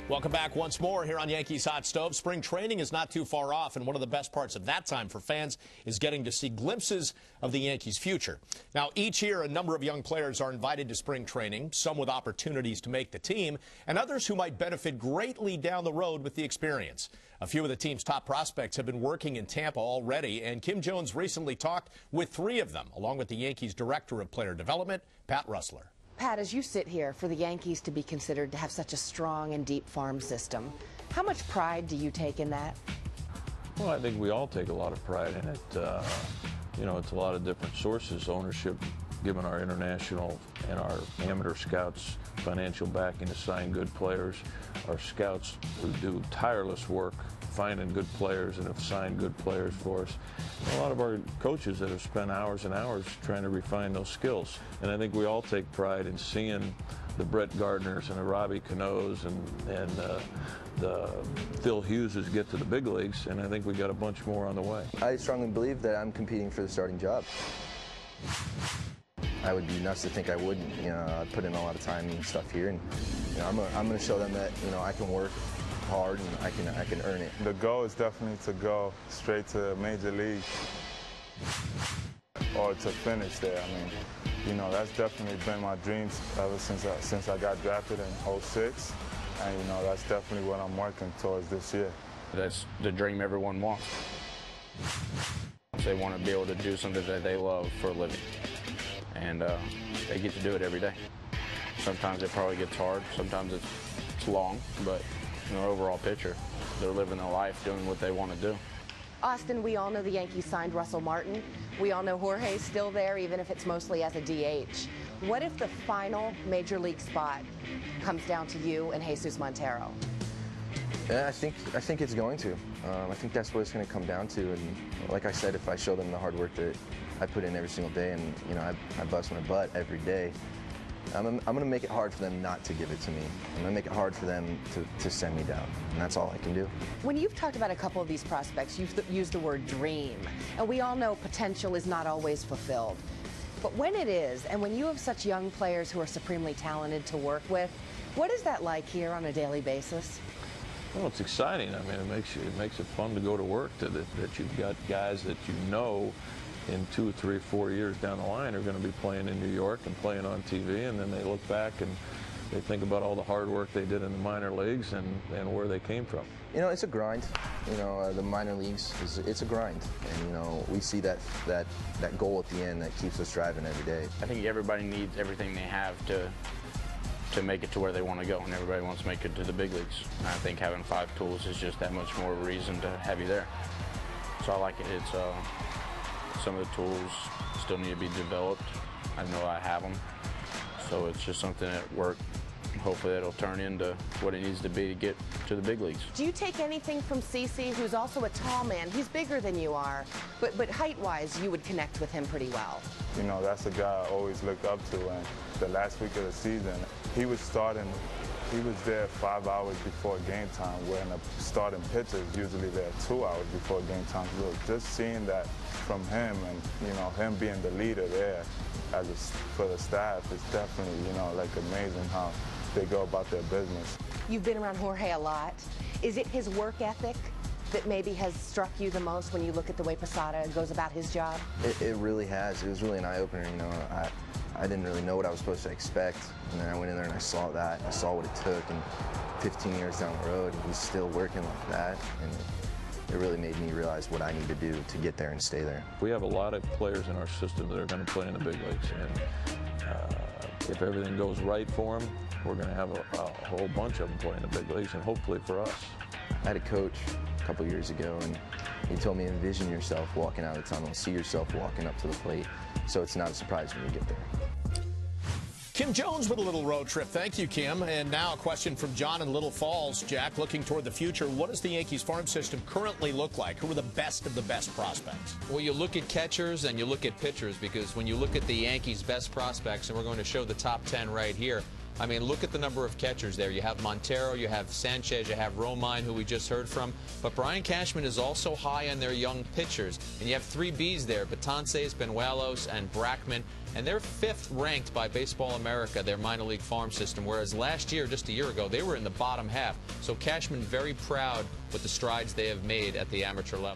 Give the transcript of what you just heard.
Welcome back once more here on Yankees Hot Stove. Spring training is not too far off, and one of the best parts of that time for fans is getting to see glimpses of the Yankees' future. Now, each year, a number of young players are invited to spring training, some with opportunities to make the team, and others who might benefit greatly down the road with the experience. A few of the team's top prospects have been working in Tampa already, and Kim Jones recently talked with 3 of them, along with the Yankees' Director of Player Development, Pat Roessler. Pat, as you sit here, for the Yankees to be considered to have such a strong and deep farm system, how much pride do you take in that? Well, I think we all take a lot of pride in it. You know, it's a lot of different sources. Ownership, given our international and our amateur scouts financial backing to sign good players. Our scouts who do tireless work finding good players and have signed good players for us. And a lot of our coaches that have spent hours and hours trying to refine those skills. And I think we all take pride in seeing the Brett Gardners and the Robbie Canoes and the Phil Hugheses get to the big leagues, and I think we got a bunch more on the way. I strongly believe that I'm competing for the starting job. I would be nuts to think I wouldn't. You know, I put in a lot of time and stuff here, and you know, I'm going to show them that I can work hard and I can earn it. The goal is definitely to go straight to Major League or to finish there. I mean, that's definitely been my dreams ever since I got drafted in '06, and that's definitely what I'm working towards this year. That's the dream everyone wants. They want to be able to do something that they love for a living, and they get to do it every day. Sometimes it probably gets hard, sometimes it's long, but overall picture, they're living their life doing what they want to do. Austin, we all know the Yankees signed Russell Martin. We all know Jorge's still there, even if it's mostly as a DH. What if the final major league spot comes down to you and Jesus Montero? Yeah, I think it's going to. I think that's what it's going to come down to. And like I said, if I show them the hard work that I put in every single day, and I bust my butt every day, I'm going to make it hard for them not to give it to me. I'm going to make it hard for them to send me down, and that's all I can do. When you've talked about a couple of these prospects, you've used the word dream, and we all know potential is not always fulfilled. But when it is, and when you have such young players who are supremely talented to work with, what is that like here on a daily basis? Well, it's exciting. I mean, it makes it fun to go to work, that you've got guys that in 2, 3, 4 years down the line are going to be playing in New York and playing on TV, and then they look back and they think about all the hard work they did in the minor leagues and where they came from. It's a grind. The minor leagues, it's a grind, and we see that goal at the end that keeps us driving every day. I think everybody needs everything they have to make it to where they want to go, and everybody wants to make it to the big leagues. And I think having 5 tools is just that much more of a reason to have you there. So I like it. It's some of the tools still need to be developed. I know I have them, so it's just something at work. Hopefully that'll turn into what it needs to be to get to the big leagues. Do you take anything from CeCe, who's also a tall man? He's bigger than you are, but height-wise, you would connect with him pretty well. That's a guy I always looked up to, and the last week of the season, he was there 5 hours before game time, when the starting pitchers usually there 2 hours before game time. So just seeing that from him, and him being the leader there for the staff, is definitely amazing how they go about their business. You've been around Jorge a lot. Is it his work ethic that maybe has struck you the most when you look at the way Posada goes about his job? It really has. It was really an eye-opener. I didn't really know what I was supposed to expect, and then I went in there and I saw that. I saw what it took, and 15 years down the road, he's still working like that, and it really made me realize what I need to do to get there and stay there. We have a lot of players in our system that are going to play in the big leagues, and if everything goes right for them, we're going to have a whole bunch of them playing the big leagues, and hopefully for us. I had a coach a couple years ago, and he told me, envision yourself walking out of the tunnel, see yourself walking up to the plate, so it's not a surprise when you get there. Kim Jones with a little road trip. Thank you, Kim. And now a question from John in Little Falls. Jack, looking toward the future, what does the Yankees farm system currently look like? Who are the best of the best prospects? Well, you look at catchers and you look at pitchers, because when you look at the Yankees' best prospects, and we're going to show the top 10 right here, I mean, look at the number of catchers there. You have Montero, you have Sanchez, you have Romine, who we just heard from. But Brian Cashman is also high on their young pitchers. And you have 3 Bs there, Betances, Benuelos, and Brackman. and they're 5th ranked by Baseball America, their minor league farm system, whereas last year, just a year ago, they were in the bottom half. So Cashman very proud with the strides they have made at the amateur level.